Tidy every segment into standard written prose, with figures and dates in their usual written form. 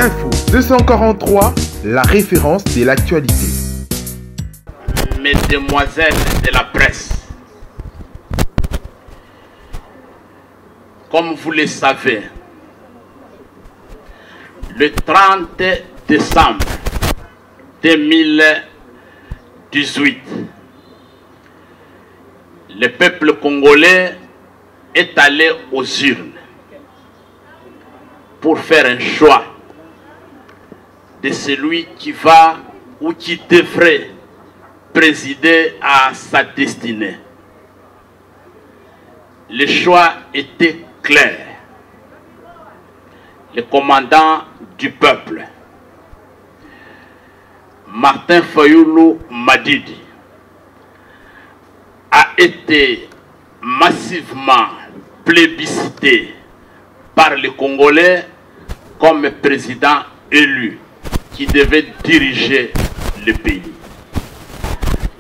Info 243, la référence de l'actualité. Mesdemoiselles de la presse, comme vous le savez, le 30 décembre 2018, le peuple congolais est allé aux urnes pour faire un choix de celui qui va ou qui devrait présider à sa destinée. Le choix était clair. Le commandant du peuple, Martin Fayulu Madidi, a été massivement plébiscité par les Congolais comme président élu qui devait diriger le pays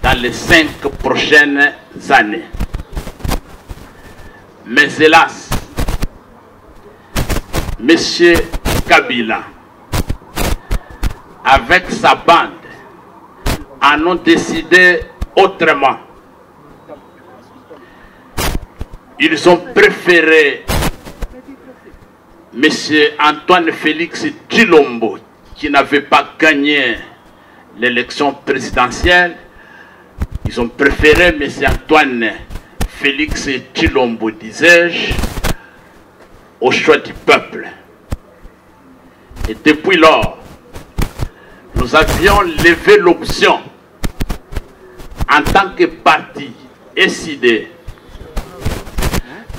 dans les 5 prochaines années. Mais hélas, M. Kabila, avec sa bande, en ont décidé autrement. Ils ont préféré M. Antoine Félix Tshilombo, qui n'avait pas gagné l'élection présidentielle. Ils ont préféré M. Antoine Félix Tshilombo, disais-je, au choix du peuple. Et depuis lors, nous avions levé l'option en tant que parti SID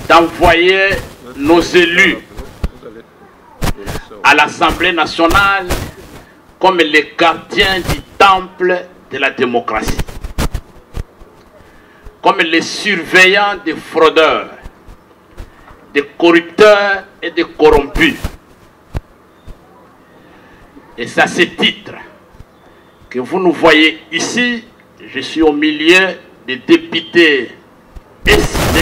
d'envoyer nos élus à l'Assemblée nationale comme les gardiens du temple de la démocratie, comme les surveillants des fraudeurs, des corrupteurs et des corrompus. Et c'est à ce titre que vous nous voyez ici. Je suis au milieu des députés SID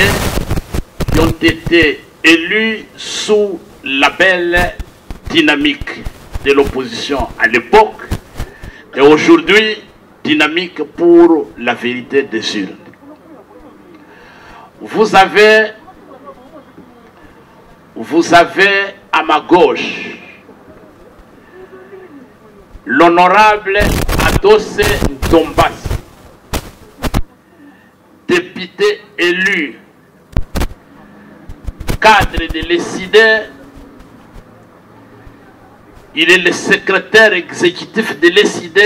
qui ont été élus sous la belle dynamique de l'opposition à l'époque et aujourd'hui dynamique pour la vérité des urnes. Vous avez à ma gauche l'honorable Adosse Ndombasi, député élu, cadre de l'ESID. Il est le secrétaire exécutif de l'ESID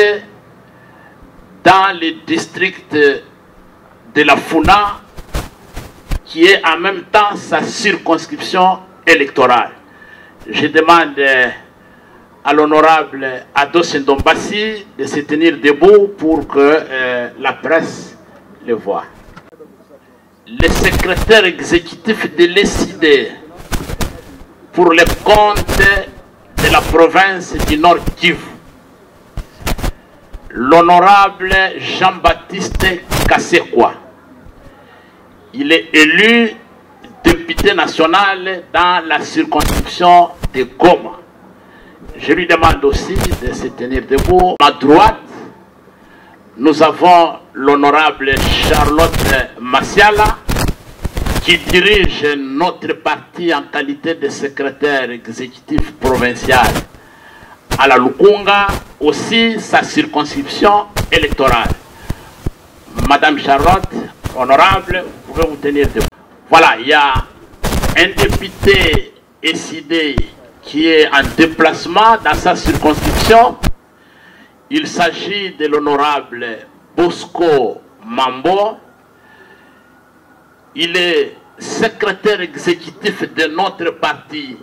dans le district de la Funa, qui est en même temps sa circonscription électorale. Je demande à l'honorable Adosse Ndombasi de se tenir debout pour que la presse le voie. Le secrétaire exécutif de l'ESID pour les comptes de la province du Nord Kivu, l'honorable Jean-Baptiste Kasekwa. Il est élu député national dans la circonscription de Goma. Je lui demande aussi de se tenir debout. À droite, nous avons l'honorable Charlotte Massiala, qui dirige notre parti en qualité de secrétaire exécutif provincial à la Lukunga, aussi sa circonscription électorale. Madame Charlotte, honorable, vous pouvez vous tenir debout. Voilà, il y a un député SID qui est en déplacement dans sa circonscription. Il s'agit de l'honorable Bosco Mambo. Il est secrétaire exécutif de notre parti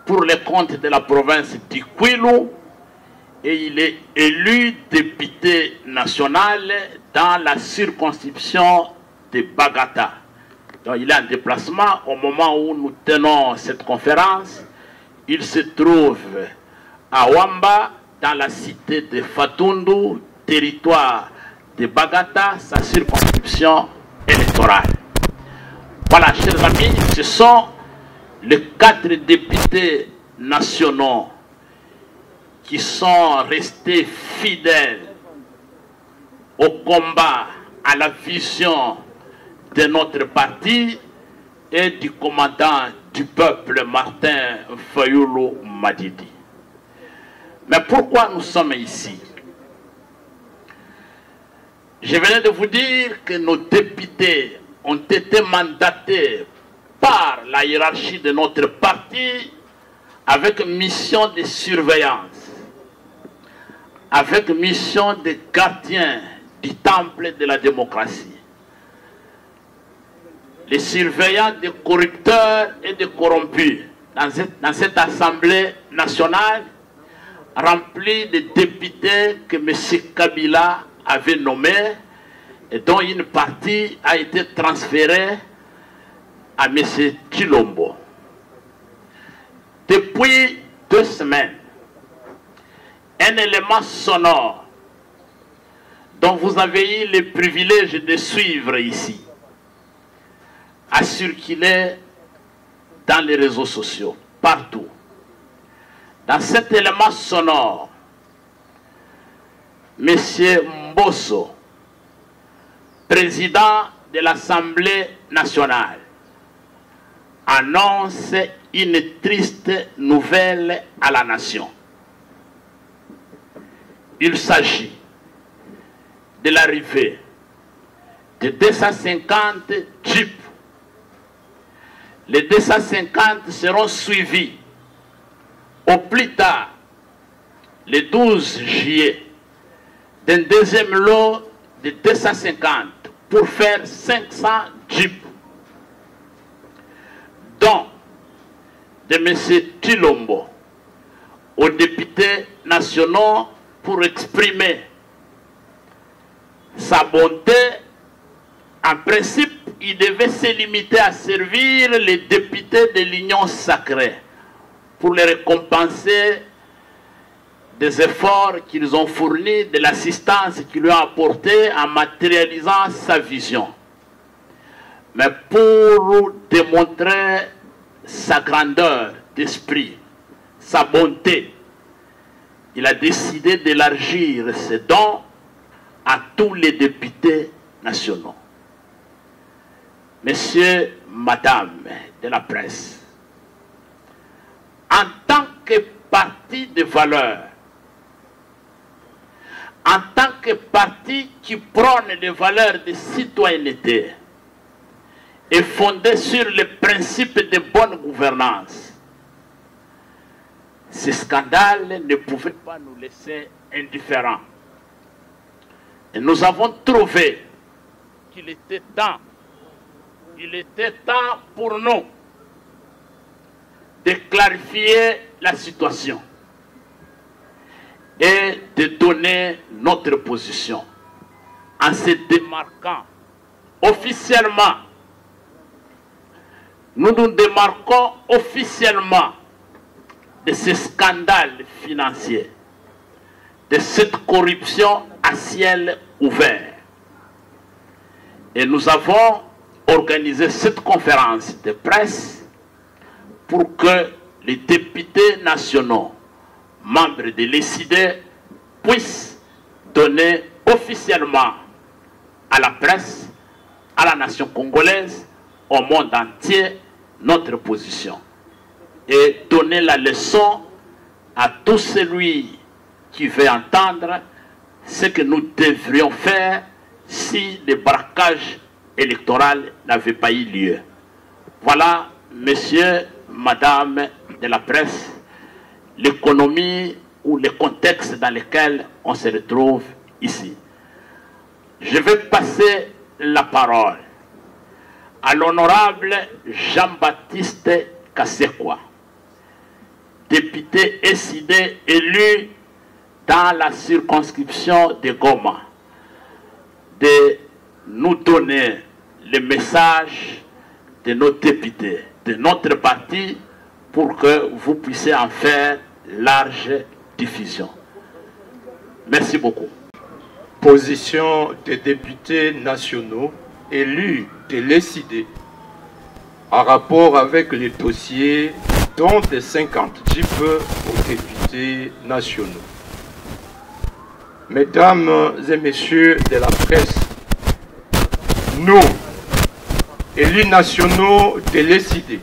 pour les comptes de la province du Kwilu et il est élu député national dans la circonscription de Bagata. Donc il est en déplacement au moment où nous tenons cette conférence. Il se trouve à Wamba, dans la cité de Fatundu, territoire de Bagata, sa circonscription électorale. Voilà, chers amis, ce sont les 4 députés nationaux qui sont restés fidèles au combat, à la vision de notre parti et du commandant du peuple Martin Fayulu Madidi. Mais pourquoi nous sommes ici? Je venais de vous dire que nos députés ont été mandatés par la hiérarchie de notre parti avec mission de surveillance, avec mission de gardien du temple de la démocratie. Les surveillants des corrupteurs et des corrompus dans cette Assemblée nationale remplie de députés que M. Kabila avait nommés et dont une partie a été transférée à M. Tshilombo. Depuis 2 semaines, un élément sonore dont vous avez eu le privilège de suivre ici a circulé dans les réseaux sociaux, partout. Dans cet élément sonore, M. Mbosso, président de l'Assemblée nationale, annonce une triste nouvelle à la nation. Il s'agit de l'arrivée de 250 jeeps. Les 250 seront suivis au plus tard, le 12 juillet, d'un deuxième lot de 250 pour faire 500 jeeps, dont de M. Tshilombo aux députés nationaux pour exprimer sa bonté. En principe, il devait se limiter à servir les députés de l'Union sacrée pour les récompenser des efforts qu'ils ont fournis, de l'assistance qu'ils lui ont apportée en matérialisant sa vision. Mais pour démontrer sa grandeur d'esprit, sa bonté, il a décidé d'élargir ses dons à tous les députés nationaux. Messieurs, madame de la presse, en tant que parti de valeurs, en tant que parti qui prône les valeurs de citoyenneté et fondé sur les principes de bonne gouvernance, ce scandale ne pouvait pas nous laisser indifférents. Et nous avons trouvé qu'il était temps pour nous de clarifier la situation et de donner notre position en se démarquant officiellement. Nous nous démarquons officiellement de ce scandale financier, de cette corruption à ciel ouvert. Et nous avons organisé cette conférence de presse pour que les députés nationaux, membres de l'ECID, puissent donner officiellement à la presse, à la nation congolaise, au monde entier, notre position. Et donner la leçon à tout celui qui veut entendre ce que nous devrions faire si le braquage électoral n'avait pas eu lieu. Voilà, messieurs, madame de la presse, l'économie ou le contexte dans lequel on se retrouve ici. Je vais passer la parole à l'honorable Jean-Baptiste Kasekwa, député SID élu dans la circonscription de Goma, de nous donner le message de nos députés, de notre parti, pour que vous puissiez en faire large diffusion. Merci beaucoup. Position des députés nationaux élus de l'ECID en rapport avec le dossier dont des 50 jeeps aux députés nationaux. Mesdames et messieurs de la presse, nous, élus nationaux de l'ECD,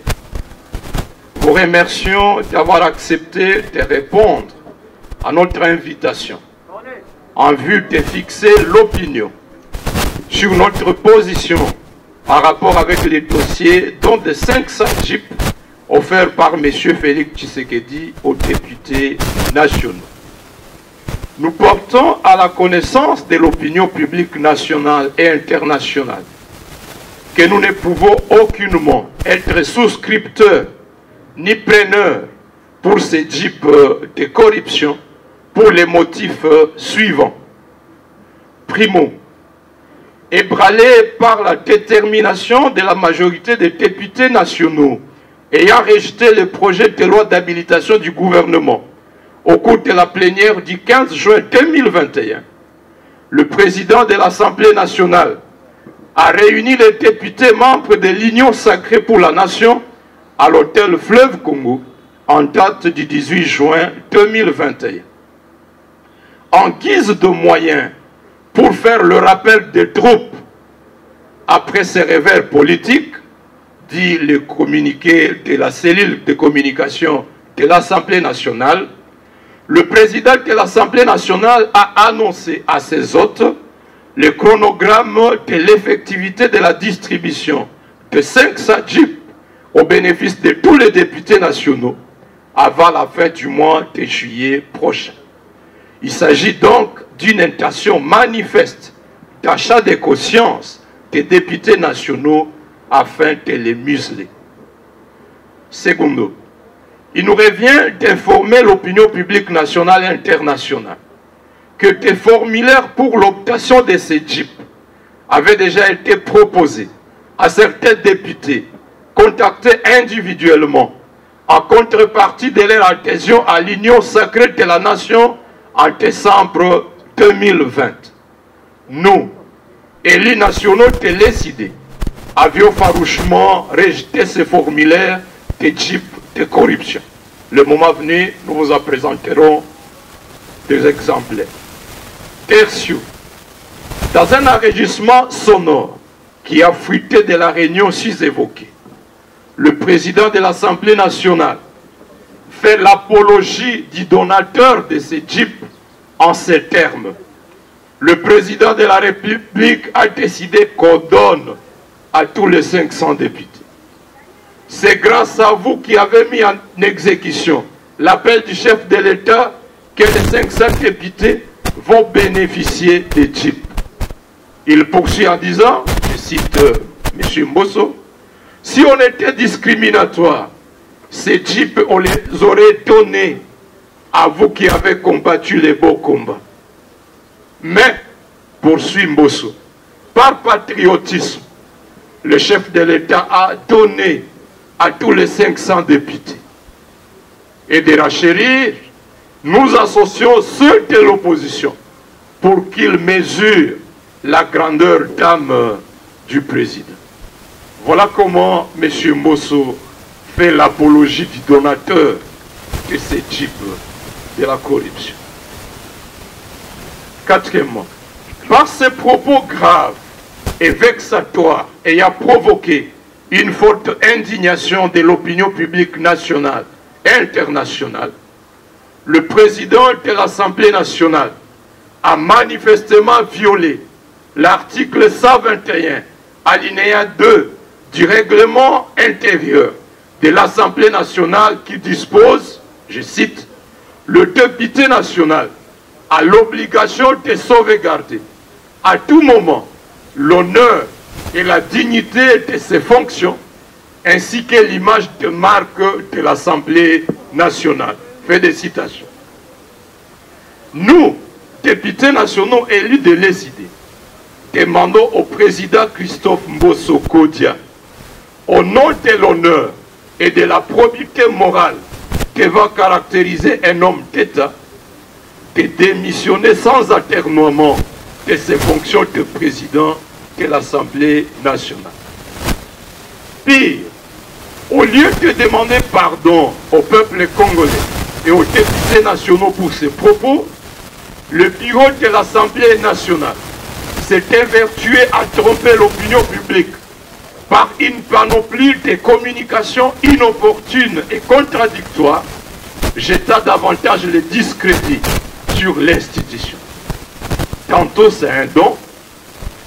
vous remercions d'avoir accepté de répondre à notre invitation en vue de fixer l'opinion sur notre position en rapport avec les dossiers dont de 500 jeeps offerts par M. Félix Tshisekedi aux députés nationaux. Nous portons à la connaissance de l'opinion publique nationale et internationale que nous ne pouvons aucunement être souscripteurs ni preneurs pour ces jeeps de corruption pour les motifs suivants. Primo, ébranlé par la détermination de la majorité des députés nationaux ayant rejeté le projet de loi d'habilitation du gouvernement au cours de la plénière du 15 juin 2021, le président de l'Assemblée nationale a réuni les députés membres de l'Union sacrée pour la nation à l'hôtel Fleuve Congo en date du 18 juin 2021. En guise de moyens pour faire le rappel des troupes après ces revers politiques, dit le communiqué de la cellule de communication de l'Assemblée nationale, le président de l'Assemblée nationale a annoncé à ses hôtes le chronogramme de l'effectivité de la distribution de 500 jeeps au bénéfice de tous les députés nationaux avant la fin du mois de juillet prochain. Il s'agit donc d'une intention manifeste d'achat de conscience des députés nationaux afin de les museler. Secondo, il nous revient d'informer l'opinion publique nationale et internationale que des formulaires pour l'obtention de ces jeeps avaient déjà été proposés à certains députés contactés individuellement en contrepartie de leur adhésion à l'Union sacrée de la nation en décembre 2020. Nous, élus nationaux de l'ECD, avions farouchement rejeté ces formulaires de jeeps de corruption. Le moment venu, nous vous en présenterons des exemplaires. Tertio, dans un enregistrement sonore qui a fuité de la réunion sus-évoquée, le président de l'Assemblée nationale fait l'apologie du donateur de ces jeeps en ces termes. Le président de la République a décidé qu'on donne à tous les 500 députés. C'est grâce à vous qui avez mis en exécution l'appel du chef de l'État que les 500 députés vont bénéficier des jeeps. Il poursuit en disant, je cite M. Mbosso, si on était discriminatoire, ces jeeps, on les aurait donnés à vous qui avez combattu les beaux combats. Mais, poursuit Mbosso, par patriotisme, le chef de l'État a donné à tous les 500 députés. Et de rachérir, nous associons ceux de l'opposition pour qu'ils mesurent la grandeur d'âme du président. Voilà comment M. Mbosso fait l'apologie du donateur de ces jeeps de la corruption. Quatrièmement, par ces propos graves et vexatoires ayant provoqué une forte indignation de l'opinion publique nationale et internationale, le président de l'Assemblée nationale a manifestement violé l'article 121, alinéa 2 du règlement intérieur de l'Assemblée nationale qui dispose, je cite, le député national a l'obligation de sauvegarder à tout moment l'honneur et la dignité de ses fonctions, ainsi que l'image de marque de l'Assemblée nationale. Fait des citations. Nous, députés nationaux élus de l'ECD, demandons au président Christophe Mbosso Kodia, au nom de l'honneur et de la probité morale devant caractériser un homme d'État, de démissionner sans atermoiement de ses fonctions de président de l'Assemblée nationale. Pire, Au lieu de demander pardon au peuple congolais et aux députés nationaux pour ces propos, le bureau de l'Assemblée nationale s'est évertué à tromper l'opinion publique par une panoplie de communications inopportunes et contradictoires, jetant davantage le discrédit sur l'institution. Tantôt c'est un don,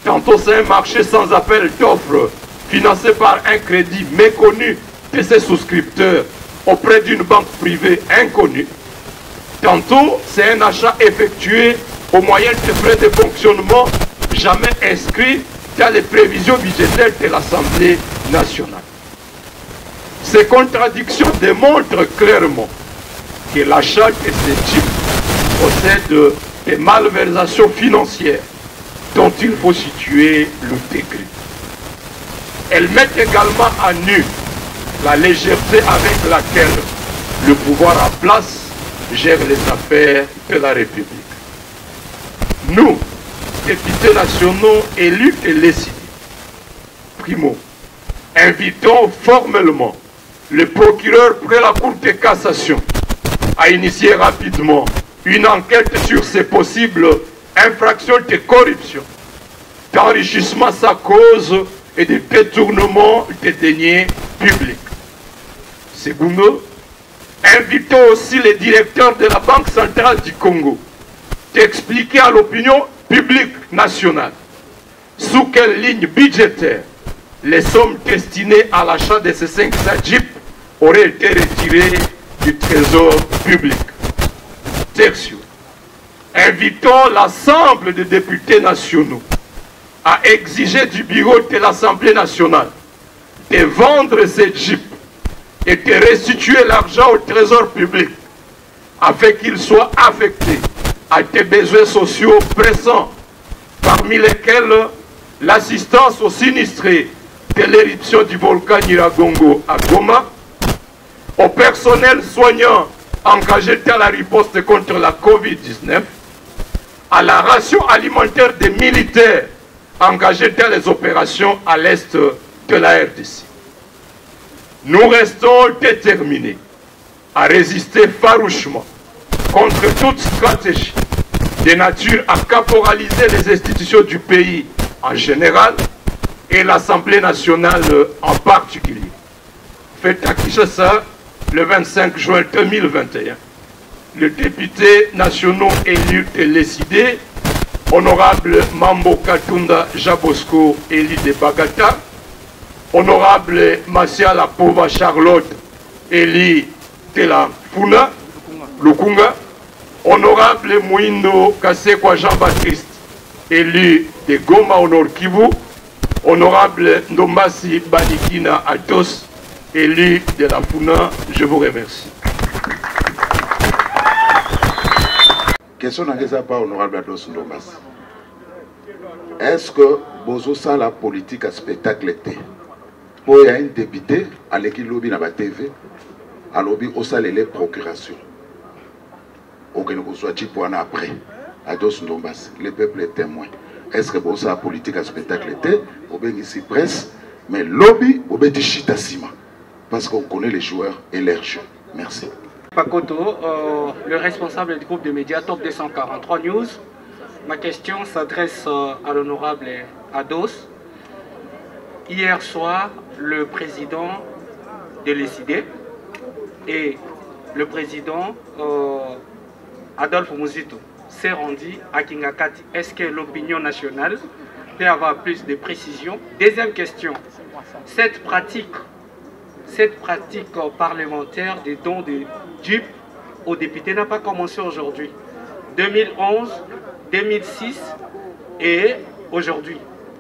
tantôt c'est un marché sans appel d'offres financé par un crédit méconnu de ses souscripteurs auprès d'une banque privée inconnue. Tantôt c'est un achat effectué au moyen de frais de fonctionnement jamais inscrits dans les prévisions budgétaires de l'Assemblée nationale. Ces contradictions démontrent clairement que l'achat de ces types possède des malversations financières dont il faut situer le degré. Elles mettent également à nu la légèreté avec laquelle le pouvoir en place gère les affaires de la République. Nous, députés nationaux élus et décidés, primo, invitons formellement le procureur près la Cour de cassation à initier rapidement une enquête sur ces possibles infractions de corruption, d'enrichissement sans cause et de détournement des deniers publics. Secondo, invitons aussi les directeurs de la Banque centrale du Congo d'expliquer à l'opinion publique nationale sous quelle ligne budgétaire les sommes destinées à l'achat de ces 500 jeeps auraient été retirées du trésor public. Tertio, invitons l'ensemble des députés nationaux à exiger du bureau de l'Assemblée nationale de vendre ces jeeps et de restituer l'argent au trésor public afin qu'il soit affecté à des besoins sociaux pressants, parmi lesquels l'assistance aux sinistrés de l'éruption du volcan Nyiragongo à Goma, au personnel soignant engagé dans la riposte contre la Covid-19, à la ration alimentaire des militaires engagés dans les opérations à l'est de la RDC. Nous restons déterminés à résister farouchement contre toute stratégie de nature à caporaliser les institutions du pays en général et l'Assemblée nationale en particulier. Fait à Kinshasa le 25 juin 2021, le député national élu et décidé, honorable Mambo Katunda Jabosco élu de Bagata, honorable Masiala Pova Charlotte élu de la Funa, Lukunga, honorable Mouindo Kasekwa Jean-Baptiste élu de Goma au Nord Kivu, honorable Ndombasi Banikina Atos élu de la Funa, je vous remercie. Question n'a pas honorable Atos Ndombasi. Est-ce que Bozo ça la politique à spectacle était? Pour y a un député à l'équipe lobby dans la TV, à lobby au salle les procurations. Aucun ne soit dit pour un après. Atos Ndombasi, le peuple est témoin. Est-ce que Bozo la politique à spectacle était? Au bien ici presse, mais lobby au bien chita sima. Parce qu'on connaît les joueurs et leurs jeux. Merci. Pakoto, le responsable du groupe de médias Top 243 News. Ma question s'adresse à l'honorable Ados. Hier soir, le président de l'ECD et le président Adolphe Muzito s'est rendu à Kingakati. Est-ce que l'opinion nationale peut avoir plus de précision? Deuxième question, cette pratique parlementaire des dons de dupes aux députés n'a pas commencé aujourd'hui. 2011, 2006 et aujourd'hui.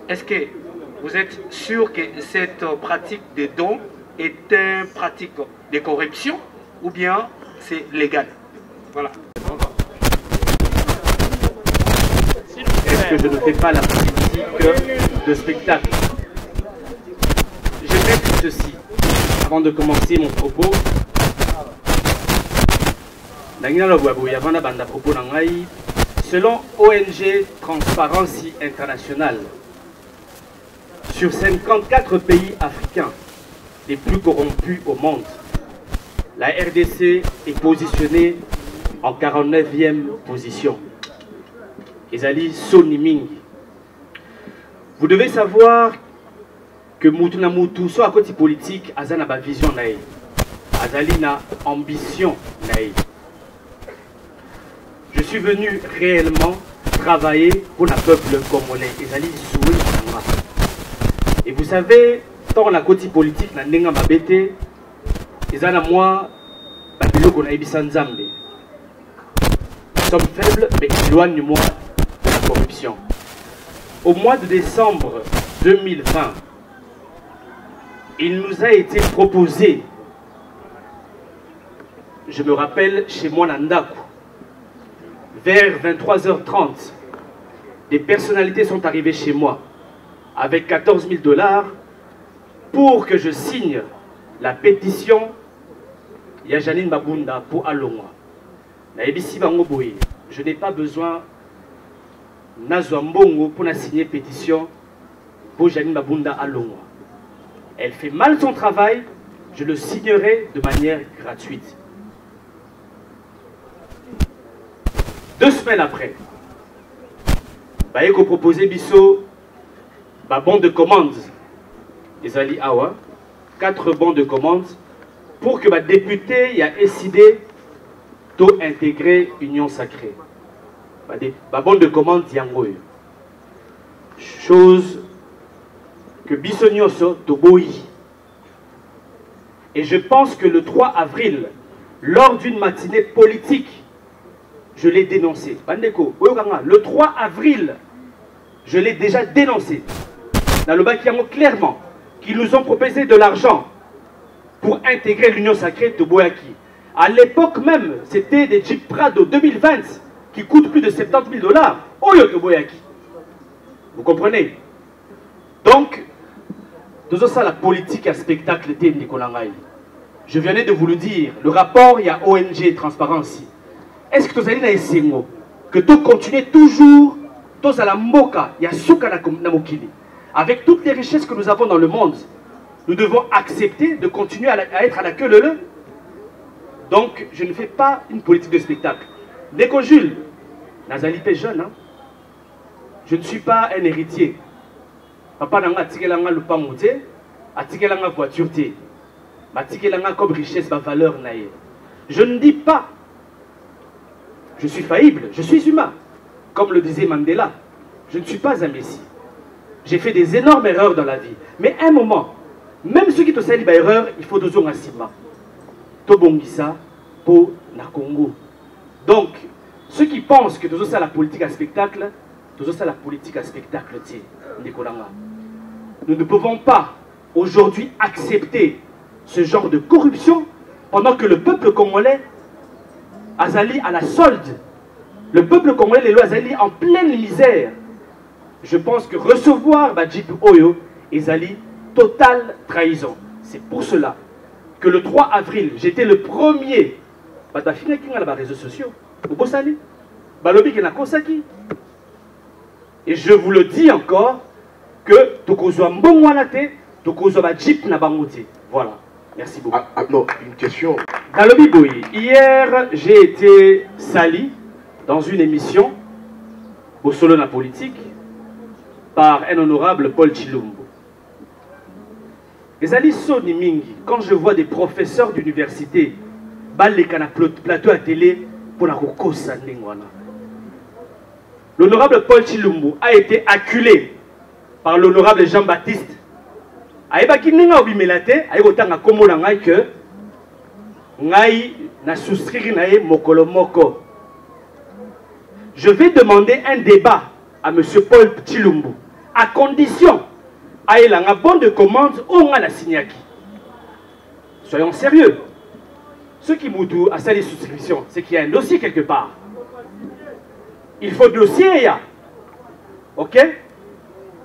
Est-ce que vous êtes sûr que cette pratique de dons est une pratique de corruption ou bien c'est légal? Voilà. Est-ce que je ne fais pas la politique de spectacle? Je vais dire ceci. Avant de commencer mon propos, selon ONG Transparency International, sur 54 pays africains, les plus corrompus au monde. La RDC est positionnée en 49e position. Ezali Soni Mingi. Vous devez savoir que Moutouna Moutou, soit à côté politique, Azana ba vision naïe. Azali na ambition naïe. Je suis venu réellement travailler pour le peuple congolais. Ezali Soui Nanga. Et vous savez, tant la côté politique, na nenga mabete, Ezana moi, babilo qu'on a ebisa nzambe. Nous sommes faibles, mais éloigne-moi de la corruption. Au mois de décembre 2020, il nous a été proposé, je me rappelle, chez moi Nandaku, vers 23h30, des personnalités sont arrivées chez moi avec 14 000 $ pour que je signe la pétition Yajanine Babunda pour Alongwa. Je n'ai pas besoin Nazwambongo pour signer pétition pour Janine Babunda Alongwa. Elle fait mal son travail, je le signerai de manière gratuite. 2 semaines après, Bayeko proposé Bisso bon de commande. Ezali Awa, 4 bons de commande pour que ma député y a décidé d'intégrer Union Sacrée. Bon de commande Yangoy. Chose que Bissonioso Toboyi. Et je pense que le 3 avril, lors d'une matinée politique, je l'ai dénoncé. Bandeko, le 3 avril, je l'ai déjà dénoncé. Dans le Bakiamo, clairement, qu'ils nous ont proposé de l'argent pour intégrer l'Union Sacrée de Boyaki. À l'époque même, c'était des Jeep Prado 2020 qui coûtent plus de 70 000 $. Oyo de Boyaki. Vous comprenez? Donc, dans ça, la politique à spectacle était Nicolas. Je venais de vous le dire, le rapport, il y a ONG Transparency. Est-ce que vous allez dans ces mots que tu continues toujours, tous à la moka, il y a souka na mokili. Avec toutes les richesses que nous avons dans le monde, nous devons accepter de continuer à être à la queue leu. Donc, je ne fais pas une politique de spectacle. Dès que Jules, Nazali est jeune, hein? Je ne suis pas un héritier. Papa n'a pas tiré le pamouté, a tiré la voiture, a tiré comme richesse, ma valeur. Je ne dis pas, je suis faillible, je suis humain. Comme le disait Mandela, je ne suis pas un messie. J'ai fait des énormes erreurs dans la vie. Mais à un moment, même ceux qui te salissent erreur, il faut deux ans sima. Tobongisa pour na Congo. Donc, ceux qui pensent que tout ça la politique à spectacle, tout ça la politique à spectacle, nous ne pouvons pas aujourd'hui accepter ce genre de corruption pendant que le peuple congolais Azali à la solde. Le peuple congolais, les lois Azali en pleine misère. Je pense que recevoir Badjip Oyo Azali, totale trahison. C'est pour cela que le 3 avril, j'étais le premier. Réseaux sociaux. Et je vous le dis encore que voilà. Merci beaucoup. Non, une question. Hier, j'ai été sali dans une émission au Solo na politique par un honorable Paul Chilumbu. Les Ali Soni Mingi, quand je vois des professeurs d'université balekana plateau à télé pour la Rokosa Ningwana. L'honorable Paul Chilumbu a été acculé par l'honorable Jean-Baptiste. Aïbaki ninga obimelate, aïbotanga komo na ngai que ngai na souscrire nae mokolo moko. Je vais demander un débat à M. Paul Chilumbu, à condition qu'il ait un bon de commande ou on a la signaki. Soyons sérieux. Ce qui m'oudou à ça les souscriptions, c'est qu'il y a un dossier quelque part. Il faut dossier, ok?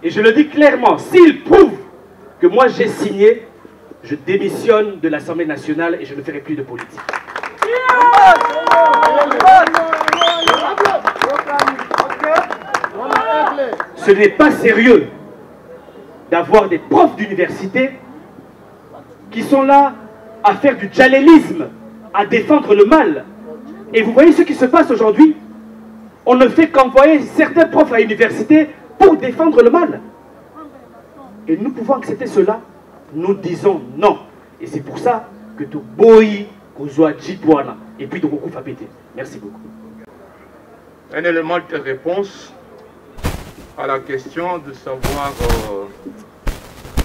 Et je le dis clairement, s'il prouve que moi j'ai signé, je démissionne de l'Assemblée nationale et je ne ferai plus de politique. Ce n'est pas sérieux d'avoir des profs d'université qui sont là à faire du djalelisme, à défendre le mal. Et vous voyez ce qui se passe aujourd'hui? On ne fait qu'envoyer certains profs à l'université pour défendre le mal. Et nous pouvons accepter cela? Nous disons non. Et c'est pour ça que tu bois Kozwa Djibouana et puis de beaucoup Fabete. Merci beaucoup. Un élément de réponse à la question de savoir,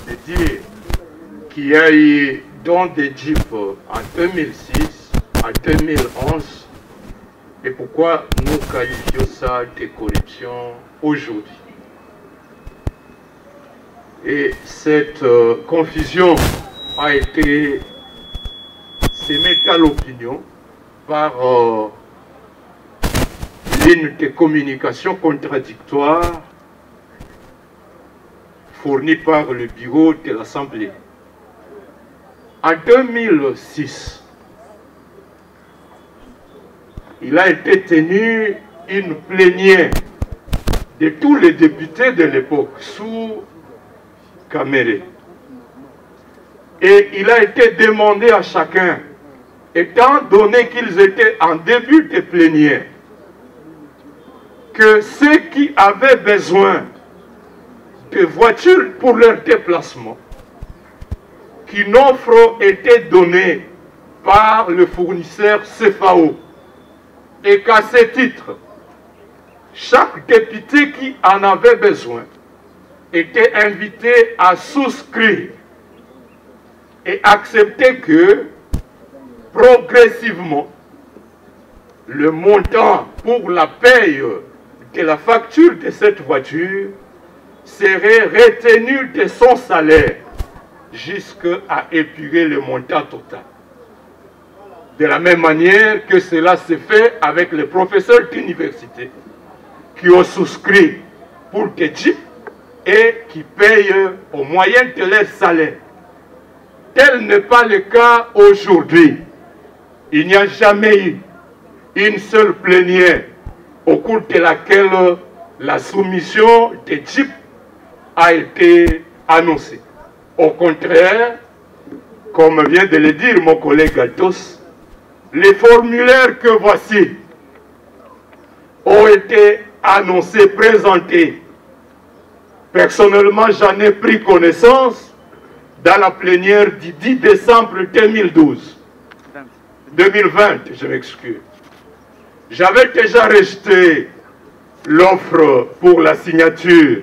de dire qu'il y a eu don des Jeeps en 2006, en 2011, et pourquoi nous qualifions ça de corruption aujourd'hui. Et cette confusion a été sémée à l'opinion par l'une des communications contradictoires fournies par le bureau de l'Assemblée. En 2006, il a été tenu une plénière de tous les députés de l'époque sous Caméré. Et il a été demandé à chacun, étant donné qu'ils étaient en début de plénière, que ceux qui avaient besoin de voitures pour leur déplacement, qu'une offre était donnée par le fournisseur CFAO, et qu'à ce titre, chaque député qui en avait besoin était invité à souscrire et accepter que, progressivement, le montant pour la paye de la facture de cette voiture serait retenu de son salaire jusqu'à épurer le montant total. De la même manière que cela se fait avec les professeurs d'université qui ont souscrit pour des Jeeps et qui payent au moyen de leur salaire. Tel n'est pas le cas aujourd'hui. Il n'y a jamais eu une seule plénière au cours de laquelle la soumission des Jeeps a été annoncée. Au contraire, comme vient de le dire mon collègue Altos, les formulaires que voici ont été annoncés, présentés. Personnellement, j'en ai pris connaissance dans la plénière du 10 décembre 2020, je m'excuse. J'avais déjà rejeté l'offre pour la signature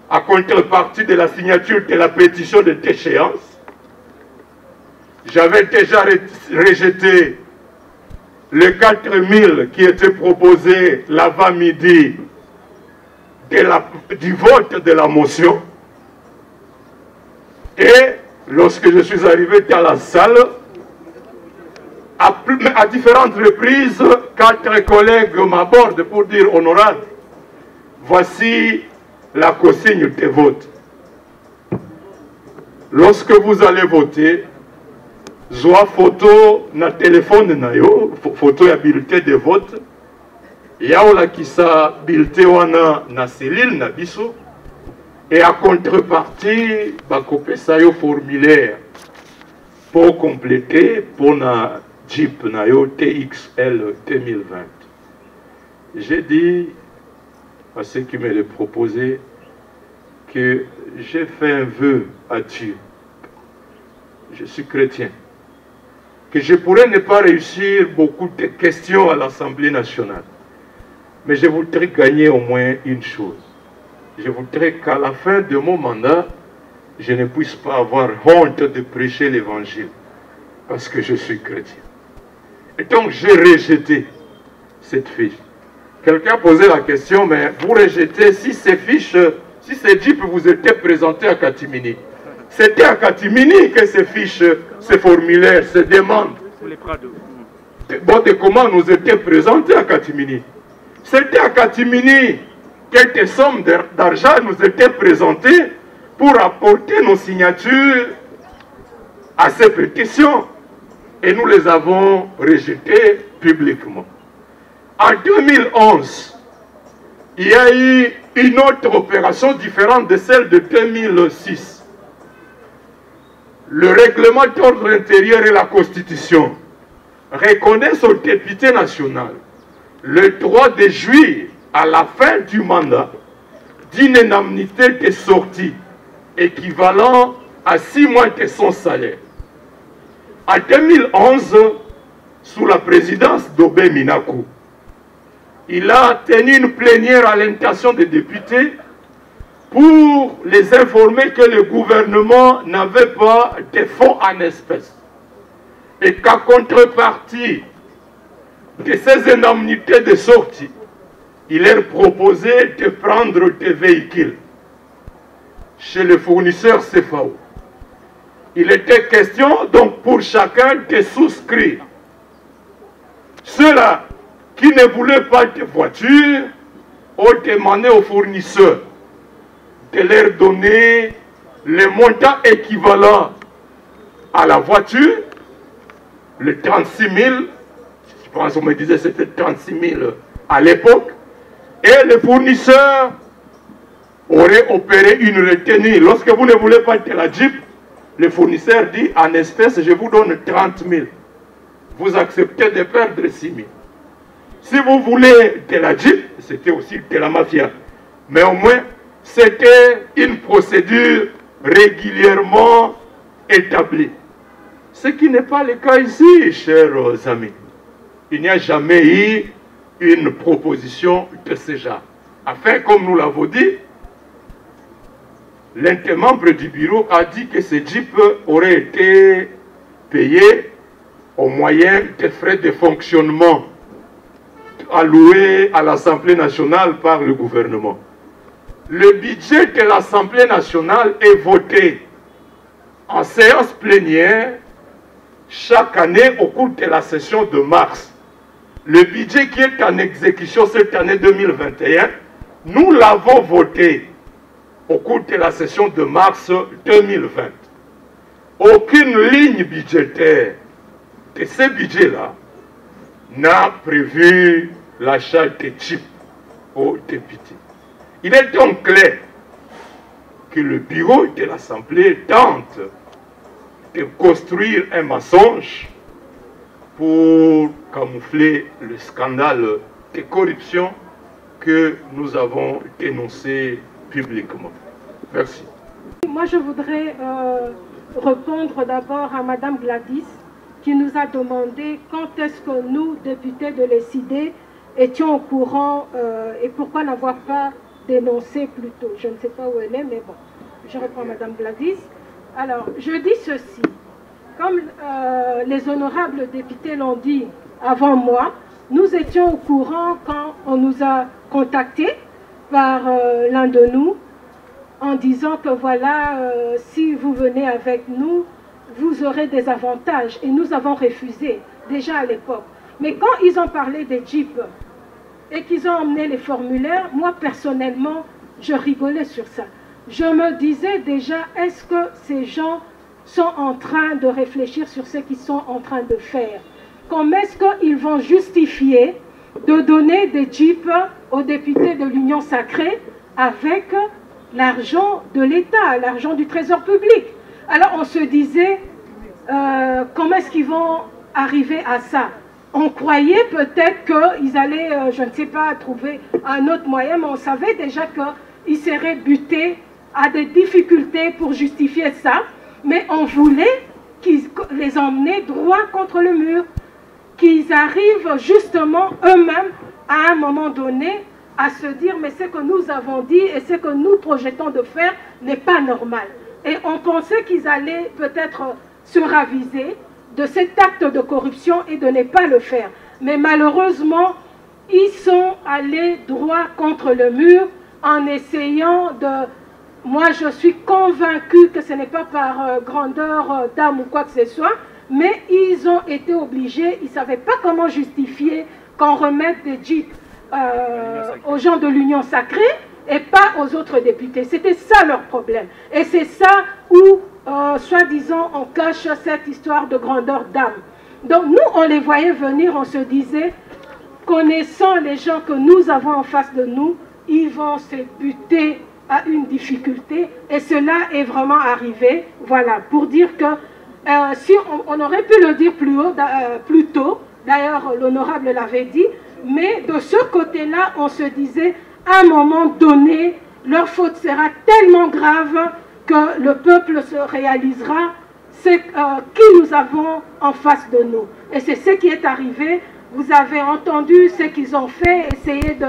à contrepartie de la signature de la pétition de déchéance. J'avais déjà rejeté le 4000 qui était proposé l'avant-midi du vote de la motion. Et lorsque je suis arrivé dans la salle, à différentes reprises, 4 collègues m'abordent pour dire: honorable, voici la consigne de vote. Lorsque vous allez voter, zoa photo na téléphone na yo, photo ya bulletin de vote, yaola kisa bulletin wana na cellule na biso, et à contrepartie, bakopesa yo formulaire pour compléter pour na Jeep na yo TXL 2020. J'ai dit à ceux qui me le proposaient que j'ai fait un vœu à Dieu. Je suis chrétien. Que je pourrais ne pas réussir beaucoup de questions à l'Assemblée nationale. Mais je voudrais gagner au moins une chose. Je voudrais qu'à la fin de mon mandat, je ne puisse pas avoir honte de prêcher l'évangile. Parce que je suis chrétien. Et donc j'ai rejeté cette fiche. Quelqu'un a posé la question, mais vous rejetez si ces fiches, si ces Jeeps vous étaient présentés à Katimini. C'était à Katimini que ces fiches, ces formulaires, ces demandes, bon, de comment nous étaient présentés à Katimini. C'était à Katimini quelques sommes d'argent nous étaient présentées pour apporter nos signatures à ces pétitions. Et nous les avons rejetées publiquement. En 2011, il y a eu une autre opération différente de celle de 2006. Le règlement d'ordre intérieur et la Constitution reconnaissent au député national le droit de jouir à la fin du mandat d'une indemnité de sortie équivalent à 6 mois de son salaire. En 2011, sous la présidence d'Obé Minakou, il a tenu une plénière à l'intention des députés pour les informer que le gouvernement n'avait pas de fonds en espèces et qu'à contrepartie de ces indemnités de sortie, il leur proposait de prendre des véhicules chez le fournisseur CFAO. Il était question donc pour chacun de souscrire. Ceux-là qui ne voulaient pas de voiture ont demandé aux fournisseurs de leur donner le montant équivalent à la voiture, le 36 000, je pense qu'on me disait que c'était 36 000 à l'époque, et le fournisseur aurait opéré une retenue. Lorsque vous ne voulez pas de la Jeep, le fournisseur dit en espèces, je vous donne 30 000. Vous acceptez de perdre 6 000. Si vous voulez de la Jeep, c'était aussi de la mafia. Mais au moins, c'était une procédure régulièrement établie. Ce qui n'est pas le cas ici, chers amis. Il n'y a jamais eu une proposition de ce genre. Enfin, comme nous l'avons dit, l'un des membres du bureau a dit que ce Jeep aurait été payé au moyen des frais de fonctionnement alloués à l'Assemblée nationale par le gouvernement. Le budget de l'Assemblée nationale est voté en séance plénière chaque année au cours de la session de mars. Le budget qui est en exécution cette année 2021, nous l'avons voté au cours de la session de mars 2020. Aucune ligne budgétaire de ce budget-là n'a prévu l'achat de chips aux députés. Il est donc clair que le bureau de l'Assemblée tente de construire un mensonge pour camoufler le scandale de corruption que nous avons dénoncé publiquement. Merci. Moi, je voudrais répondre d'abord à Madame Gladys, qui nous a demandé quand est-ce que nous, députés de l'ESID, étions au courant et pourquoi n'avoir pas dénoncé plus tôt. Je ne sais pas où elle est, mais bon, je reprends Madame Gladys. Alors, je dis ceci. Comme les honorables députés l'ont dit avant moi, nous étions au courant quand on nous a contactés par l'un de nous en disant que voilà, si vous venez avec nous, vous aurez des avantages. Et nous avons refusé, déjà à l'époque. Mais quand ils ont parlé des Jeeps et qu'ils ont emmené les formulaires, moi personnellement, je rigolais sur ça. Je me disais déjà, est-ce que ces gens sont en train de réfléchir sur ce qu'ils sont en train de faire? Comment est-ce qu'ils vont justifier de donner des Jeeps aux députés de l'Union sacrée avec l'argent de l'État, l'argent du Trésor public? Alors on se disait, comment est-ce qu'ils vont arriver à ça? On croyait peut-être qu'ils allaient, je ne sais pas, trouver un autre moyen, mais on savait déjà qu'ils seraient butés à des difficultés pour justifier ça. Mais on voulait qu'ils les emmenaient droit contre le mur, qu'ils arrivent justement eux-mêmes à un moment donné à se dire mais ce que nous avons dit et ce que nous projetons de faire n'est pas normal. Et on pensait qu'ils allaient peut-être se raviser de cet acte de corruption et de ne pas le faire. Mais malheureusement, ils sont allés droit contre le mur en essayant de... Moi, je suis convaincue que ce n'est pas par grandeur d'âme ou quoi que ce soit, mais ils ont été obligés, ils ne savaient pas comment justifier qu'on remette des Jeeps aux gens de l'Union sacrée et pas aux autres députés. C'était ça leur problème. Et c'est ça où, soi-disant, on cache cette histoire de grandeur d'âme. Donc nous, on les voyait venir, on se disait, connaissant les gens que nous avons en face de nous, ils vont se buter à une difficulté et cela est vraiment arrivé. Voilà, pour dire que si on aurait pu le dire plus tôt, d'ailleurs l'honorable l'avait dit, mais de ce côté-là, on se disait, à un moment donné, leur faute sera tellement grave que le peuple se réalisera qui nous avons en face de nous. Et c'est ce qui est arrivé. Vous avez entendu ce qu'ils ont fait, essayer de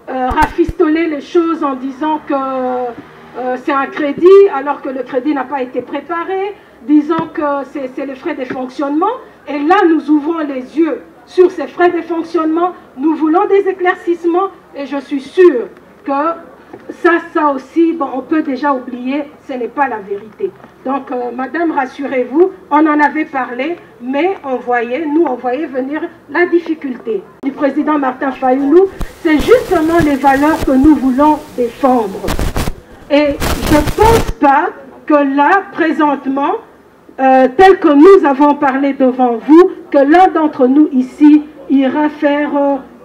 rafistoler les choses en disant que c'est un crédit, alors que le crédit n'a pas été préparé, disant que c'est les frais de fonctionnement. Et là, nous ouvrons les yeux sur ces frais de fonctionnement. Nous voulons des éclaircissements et je suis sûre que ça aussi, bon, on peut déjà oublier, ce n'est pas la vérité. Donc, madame, rassurez-vous, on en avait parlé, mais on voyait venir la difficulté du président Martin Fayulu. C'est justement les valeurs que nous voulons défendre. Et je ne pense pas que là, présentement, tel que nous avons parlé devant vous, que l'un d'entre nous ici ira faire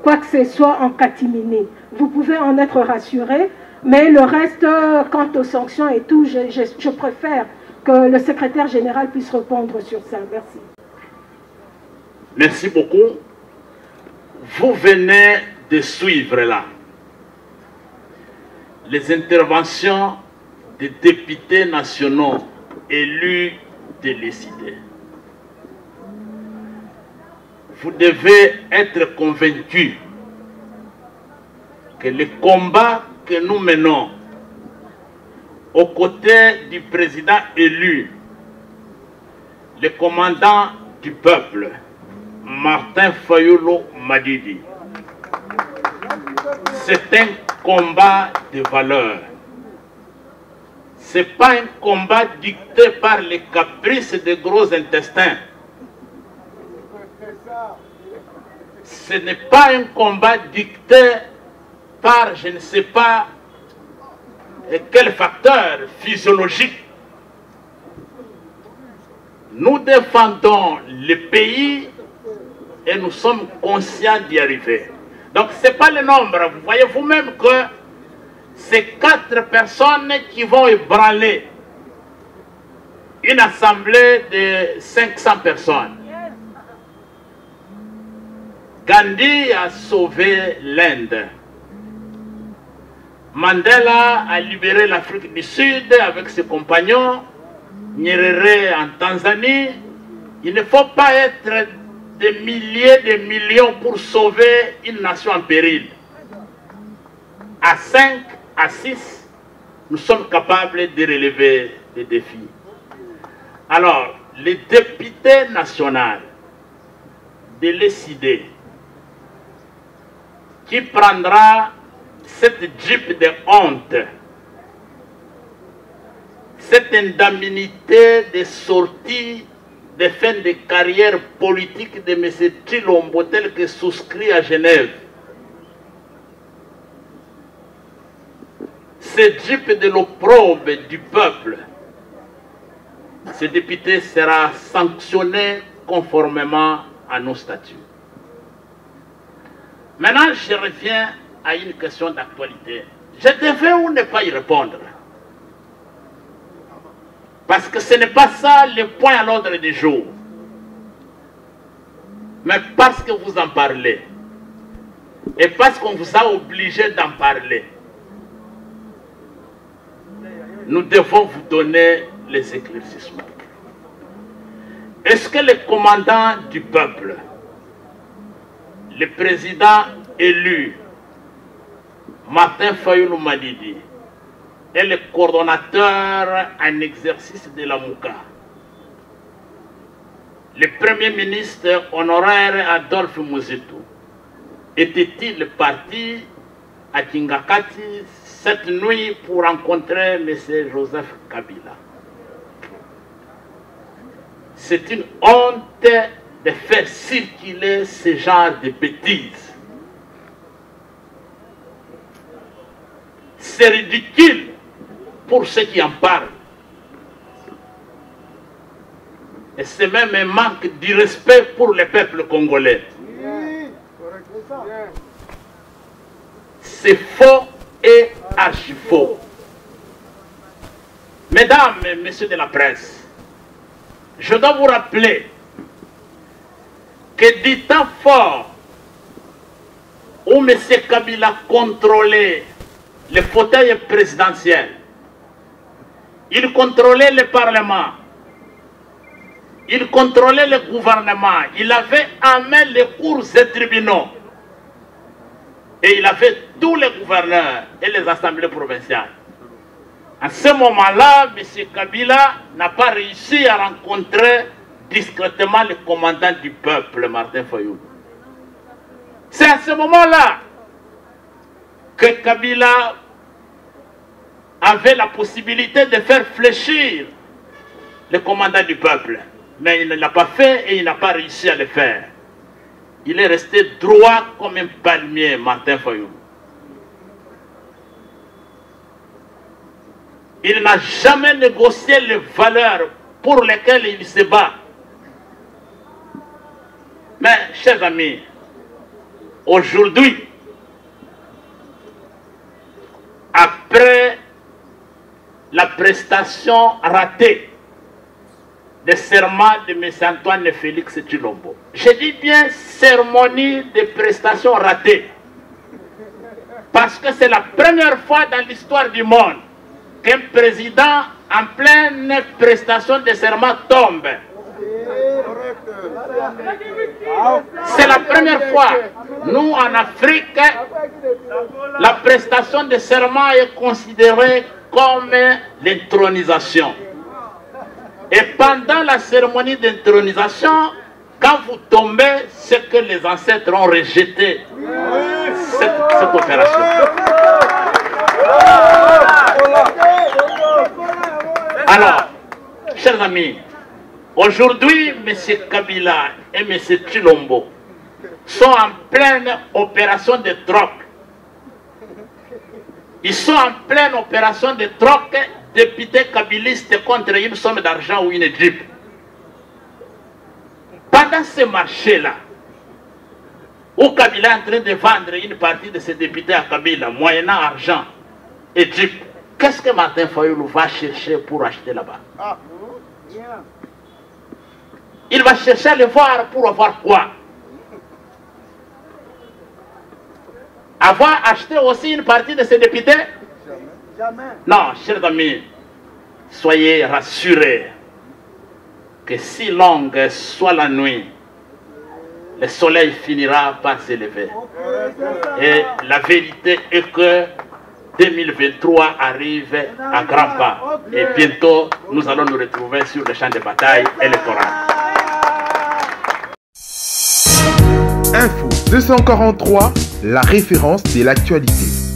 quoi que ce soit en catimini. Vous pouvez en être rassurés, mais le reste, quant aux sanctions et tout, je préfère que le secrétaire général puisse répondre sur ça. Merci. Merci beaucoup. Vous venez de suivre là les interventions des députés nationaux élus de l'ECID. Vous devez être convaincus que le combat que nous menons aux côtés du président élu, le commandant du peuple, Martin Fayulu Madidi, c'est un combat de valeurs. Ce n'est pas un combat dicté par les caprices des gros intestins. Ce n'est pas un combat dicté par je ne sais pas quel facteur physiologique. Nous défendons le pays et nous sommes conscients d'y arriver. Donc ce n'est pas le nombre. Vous voyez vous-même que c'est 4 personnes qui vont ébranler une assemblée de 500 personnes. Gandhi a sauvé l'Inde. Mandela a libéré l'Afrique du Sud avec ses compagnons. Nyerere en Tanzanie. Il ne faut pas être des milliers de millions pour sauver une nation en péril. À 5, à 6, nous sommes capables de relever les défis. Alors, les députés nationaux de l'ECID qui prendra cette jeep de honte, cette indemnité de sortie de fin de carrière politique de M. Tshilombo tel que souscrit à Genève. Ce jeep de l'opprobre du peuple, ce député sera sanctionné conformément à nos statuts. Maintenant, je reviens à une question d'actualité. Je devais ou ne pas y répondre? Parce que ce n'est pas ça le point à l'ordre du jour. Mais parce que vous en parlez, et parce qu'on vous a obligé d'en parler, nous devons vous donner les éclaircissements. Est-ce que le commandant du peuple, le président élu, Martin Fayulu Madidi, est le coordonnateur en exercice de la MOUCA, le premier ministre honoraire Adolphe Muzitu, était-il parti à Kingakati cette nuit pour rencontrer M. Joseph Kabila? C'est une honte de faire circuler ce genre de bêtises. C'est ridicule pour ceux qui en parlent. Et c'est même un manque de respect pour le peuple congolais. C'est faux et archi faux. Mesdames et messieurs de la presse, je dois vous rappeler que du temps fort où M. Kabila contrôlait le fauteuil présidentiel, il contrôlait le Parlement, il contrôlait le gouvernement, il avait en main les cours et tribunaux, et il avait tous les gouverneurs et les assemblées provinciales. À ce moment-là, M. Kabila n'a pas réussi à rencontrer discrètement le commandant du peuple, Martin Fayulu. C'est à ce moment-là que Kabila avait la possibilité de faire fléchir le commandant du peuple. Mais il ne l'a pas fait et il n'a pas réussi à le faire. Il est resté droit comme un palmier, Martin Fayulu. Il n'a jamais négocié les valeurs pour lesquelles il se bat. Mais, chers amis, aujourd'hui, après la prestation ratée des serments de M. Antoine Félix Tshilombo, je dis bien cérémonie de prestation ratée, parce que c'est la première fois dans l'histoire du monde qu'un président en pleine prestation de serment tombe. C'est la première fois. Nous, en Afrique, la prestation de serment est considérée comme l'intronisation. Et pendant la cérémonie d'intronisation, quand vous tombez, c'est que les ancêtres ont rejeté cette opération. Alors, chers amis, aujourd'hui, M. Kabila et M. Tshilombo sont en pleine opération de troc. Ils sont en pleine opération de troc, députés kabilistes contre une somme d'argent ou une jeep. Pendant ce marché-là, où Kabila est en train de vendre une partie de ses députés à Kabila, moyennant argent et jeep, qu'est-ce que Martin Fayulu va chercher pour acheter là-bas? Il va chercher à le voir pour avoir quoi? Avoir acheté aussi une partie de ses députés? Non, chers amis, soyez rassurés que si longue soit la nuit, le soleil finira par s'élever. Et la vérité est que 2023 arrive à grands pas. Et bientôt, nous allons nous retrouver sur le champ de bataille électoral. Info 243, la référence de l'actualité.